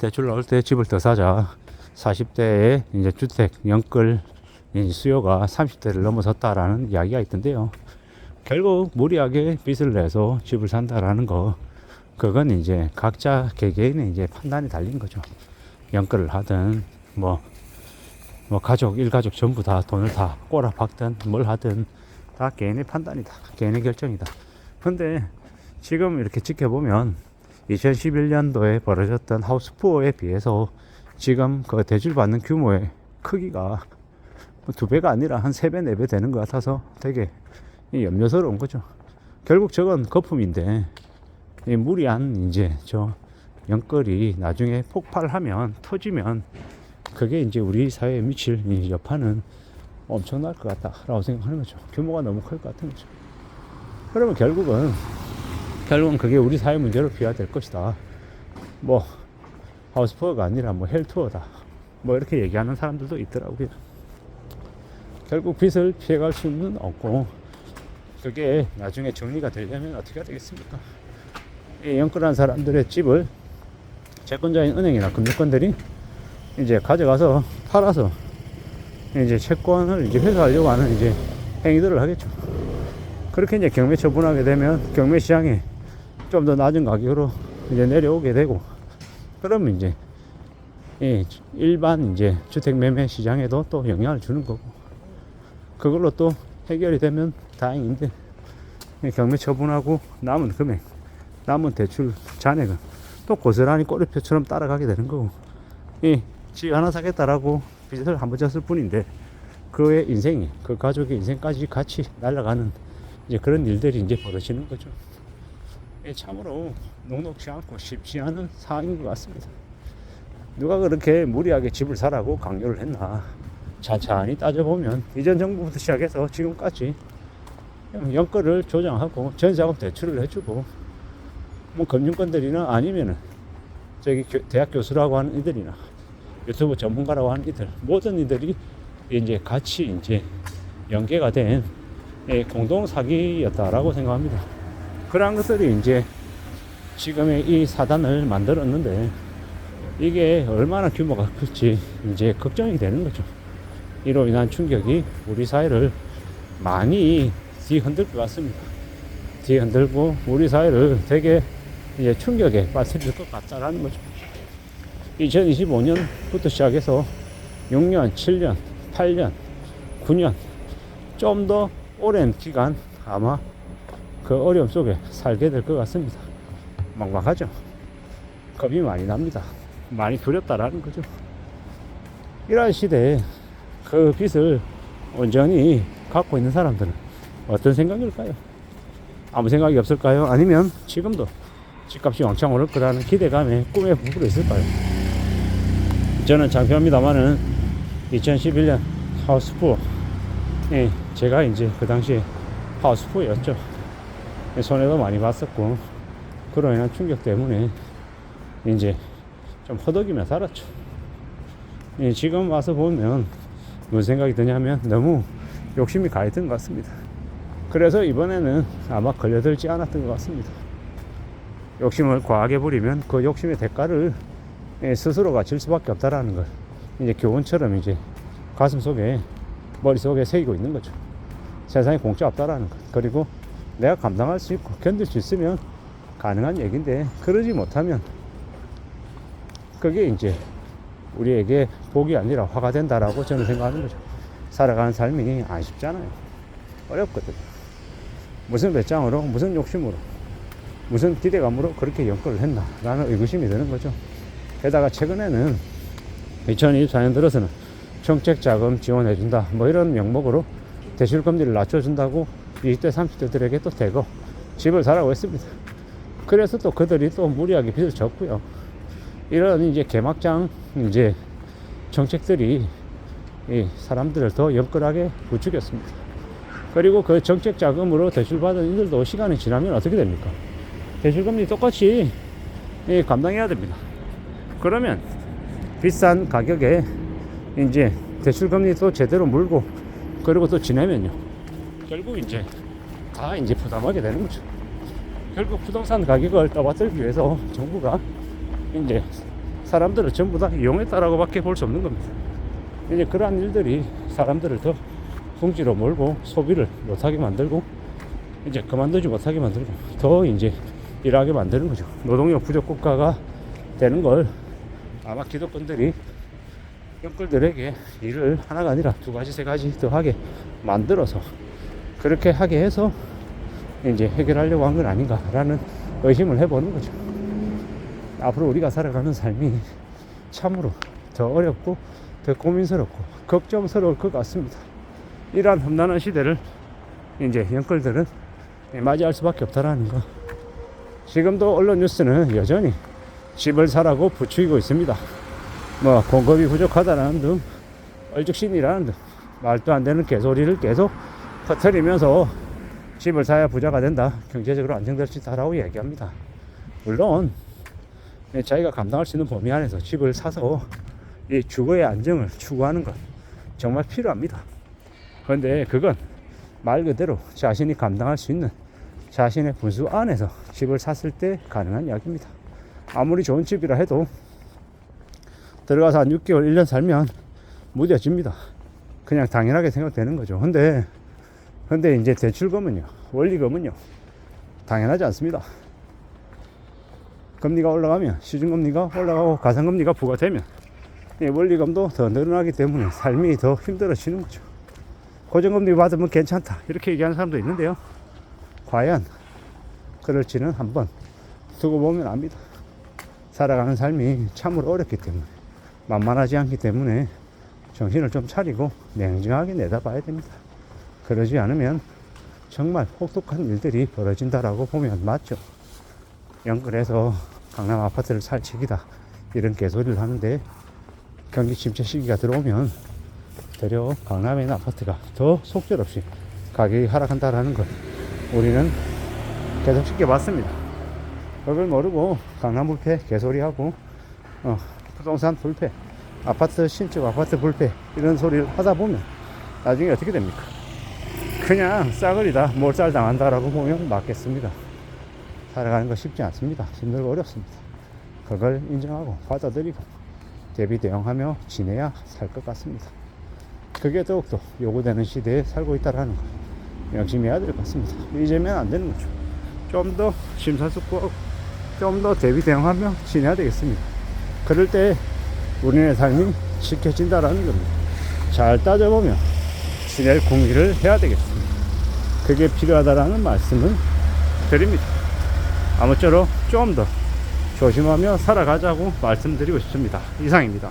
대출 나올 때 집을 더 사자. 40대에 이제 주택 연끌 수요가 30대를 넘어섰다라는 이야기가 있던데요. 결국 무리하게 빚을 내서 집을 산다라는 거, 그건 이제 각자 개개인의 이제 판단이 달린 거죠. 연끌을 하든 뭐 가족 일가족 전부 다 돈을 다 꼬라박든 뭘 하든 다 개인의 판단이다, 개인의 결정이다. 근데 지금 이렇게 지켜보면 2011년도에 벌어졌던 하우스푸어에 비해서 지금 그 대출받는 규모의 크기가 2배가 아니라 한 3배, 4배 되는 것 같아서 되게 염려스러운 거죠. 결국 저건 거품인데, 이 무리한 이제 저 연끌이 나중에 폭발하면, 터지면, 그게 이제 우리 사회에 미칠 이 여파는 엄청날 것 같다라고 생각하는 거죠. 규모가 너무 클 것 같은 거죠. 그러면 결국은 그게 우리 사회 문제로 비화될 것이다. 뭐 하우스푸어가 아니라 뭐 헬투어다, 뭐 이렇게 얘기하는 사람들도 있더라고요. 결국 빚을 피해갈 수는 없고, 그게 나중에 정리가 되려면 어떻게 해야 되겠습니까? 이 연끌한 사람들의 집을 채권자인 은행이나 금융권들이 이제 가져가서 팔아서 이제 채권을 이제 회수하려고 하는 이제 행위들을 하겠죠. 그렇게 이제 경매 처분하게 되면 경매 시장에 좀 더 낮은 가격으로 이제 내려오게 되고, 그러면 이제 일반 이제 주택 매매 시장에도 또 영향을 주는 거고, 그걸로 또 해결이 되면 다행인데, 경매 처분하고 남은 금액, 남은 대출 잔액은 또 고스란히 꼬리표처럼 따라가게 되는 거고, 집 하나 사겠다라고 빚을 한번 졌을 뿐인데 그의 인생이, 그 가족의 인생까지 같이 날아가는 이제 그런 일들이 이제 벌어지는 거죠. 참으로 녹록지 않고 쉽지 않은 상황인 것 같습니다. 누가 그렇게 무리하게 집을 사라고 강요를 했나? 찬찬히 따져보면 이전 정부부터 시작해서 지금까지 연끌을 조정하고 전세자금 대출을 해주고, 뭐 금융권들이나 아니면은 저기 대학 교수라고 하는 이들이나 유튜브 전문가라고 하는 이들, 모든 이들이 이제 같이 이제 연계가 된 공동 사기였다라고 생각합니다. 그러한 것들이 이제 지금의 이 사단을 만들었는데, 이게 얼마나 규모가 클지 이제 걱정이 되는 거죠. 이로 인한 충격이 우리 사회를 많이 뒤흔들 것 같습니다. 뒤흔들고 우리 사회를 되게 이제 충격에 빠뜨릴 것 같다라는 거죠. 2025년부터 시작해서 6년, 7년, 8년, 9년, 좀 더 오랜 기간 아마 그 어려움 속에 살게 될 것 같습니다. 막막하죠. 겁이 많이 납니다. 많이 두렵다라는 거죠. 이러한 시대에 그 빚을 온전히 갖고 있는 사람들은 어떤 생각일까요? 아무 생각이 없을까요? 아니면 지금도 집값이 왕창 오를 거라는 기대감에 꿈에 부풀어 있을까요? 저는 창피합니다만은 2011년 하우스푸어, 제가 이제 그 당시에 하우스푸어였죠. 손해도 많이 봤었고, 그로 인한 충격 때문에 이제 좀 허덕이며 살았죠. 지금 와서 보면 무슨 생각이 드냐면 너무 욕심이 가했던 것 같습니다. 그래서 이번에는 아마 걸려들지 않았던 것 같습니다. 욕심을 과하게 부리면 그 욕심의 대가를 스스로가 질 수밖에 없다라는 걸 이제 교훈처럼 이제 가슴 속에, 머릿속에 새기고 있는 거죠. 세상에 공짜 없다라는 것. 그리고 내가 감당할 수 있고 견딜 수 있으면 가능한 얘기인데, 그러지 못하면 그게 이제 우리에게 복이 아니라 화가 된다라고 저는 생각하는 거죠. 살아가는 삶이 안 쉽잖아요. 어렵거든요. 무슨 배짱으로, 무슨 욕심으로, 무슨 기대감으로 그렇게 연끌을 했나 라는 의구심이 드는 거죠. 게다가 최근에는 2024년 들어서는 정책자금 지원해준다, 뭐 이런 명목으로 대출금리를 낮춰준다고 20대 30대들에게 또 대거 집을 사라고 했습니다. 그래서 또 그들이 또 무리하게 빚을 졌고요. 이런 이제 개막장 이제 정책들이 이 사람들을 더 연끌하게 부추겼습니다. 그리고 그 정책 자금으로 대출받은 이들도 시간이 지나면 어떻게 됩니까? 대출금리 똑같이 감당해야 됩니다. 그러면 비싼 가격에 이제 대출금리 또 제대로 물고, 그리고 또 지내면요, 결국 이제 다 이제 부담하게 되는 거죠. 결국 부동산 가격을 떠받들기 위해서 정부가 이제 사람들을 전부 다 이용했다라고 밖에 볼 수 없는 겁니다. 이제 그러한 일들이 사람들을 더 궁지로 몰고 소비를 못하게 만들고 이제 그만두지 못하게 만들고 더 이제 일하게 만드는 거죠. 노동력 부족 국가가 되는 걸 아마 기득권들이 영끌들에게 일을 하나가 아니라 두 가지 세 가지 더 하게 만들어서 그렇게 하게 해서 이제 해결하려고 한 건 아닌가라는 의심을 해보는 거죠. 앞으로 우리가 살아가는 삶이 참으로 더 어렵고 더 고민스럽고 걱정스러울 것 같습니다. 이러한 험난한 시대를 이제 영끌들은 맞이할 수밖에 없다라는 거. 지금도 언론 뉴스는 여전히 집을 사라고 부추기고 있습니다. 뭐 공급이 부족하다는 등 얼죽신이라는 등 말도 안 되는 개소리를 계속 퍼뜨리면서 집을 사야 부자가 된다, 경제적으로 안정될 수 있다라고 얘기합니다. 물론 자기가 감당할 수 있는 범위 안에서 집을 사서 이 주거의 안정을 추구하는 것 정말 필요합니다. 그런데 그건 말 그대로 자신이 감당할 수 있는 자신의 분수 안에서 집을 샀을 때 가능한 이야기입니다. 아무리 좋은 집이라 해도 들어가서 한 6개월, 1년 살면 무뎌집니다. 그냥 당연하게 생각되는 거죠. 근데 이제 대출금은요, 원리금은요, 당연하지 않습니다. 금리가 올라가면, 시중금리가 올라가고 가상금리가 부과되면 원리금도 더 늘어나기 때문에 삶이 더 힘들어지는 거죠. 고정금리 받으면 괜찮다 이렇게 얘기하는 사람도 있는데요, 과연 그럴지는 한번 두고 보면 압니다. 살아가는 삶이 참으로 어렵기 때문에, 만만하지 않기 때문에 정신을 좀 차리고 냉정하게 내다봐야 됩니다. 그러지 않으면 정말 혹독한 일들이 벌어진다라고 보면 맞죠. 영끌에서 강남 아파트를 살 책이다 이런 개소리를 하는데, 경기 침체 시기가 들어오면 되려 강남에 있는 아파트가 더 속절없이 가격이 하락한다라는 걸 우리는 계속 지켜봤습니다. 그걸 모르고 강남 불패 개소리하고 부동산 불패, 아파트 신축, 아파트 불패 이런 소리를 하다 보면 나중에 어떻게 됩니까? 그냥 싸그리다 몰살 당한다라고 보면 맞겠습니다. 살아가는 거 쉽지 않습니다. 힘들고 어렵습니다. 그걸 인정하고 받아들이고 대비 대응하며 지내야 살 것 같습니다. 그게 더욱더 요구되는 시대에 살고 있다는 거 명심해야 될 것 같습니다. 잊으면 안 되는 거죠. 좀 더 심사숙고하고 좀 더 대비 대응하며 지내야 되겠습니다. 그럴 때 우리의 삶이 지켜진다라는 겁니다. 잘 따져보면 지낼 궁리를 해야 되겠습니다. 그게 필요하다라는 말씀은 드립니다. 아무쪼록 좀 더 조심하며 살아가자고 말씀드리고 싶습니다. 이상입니다.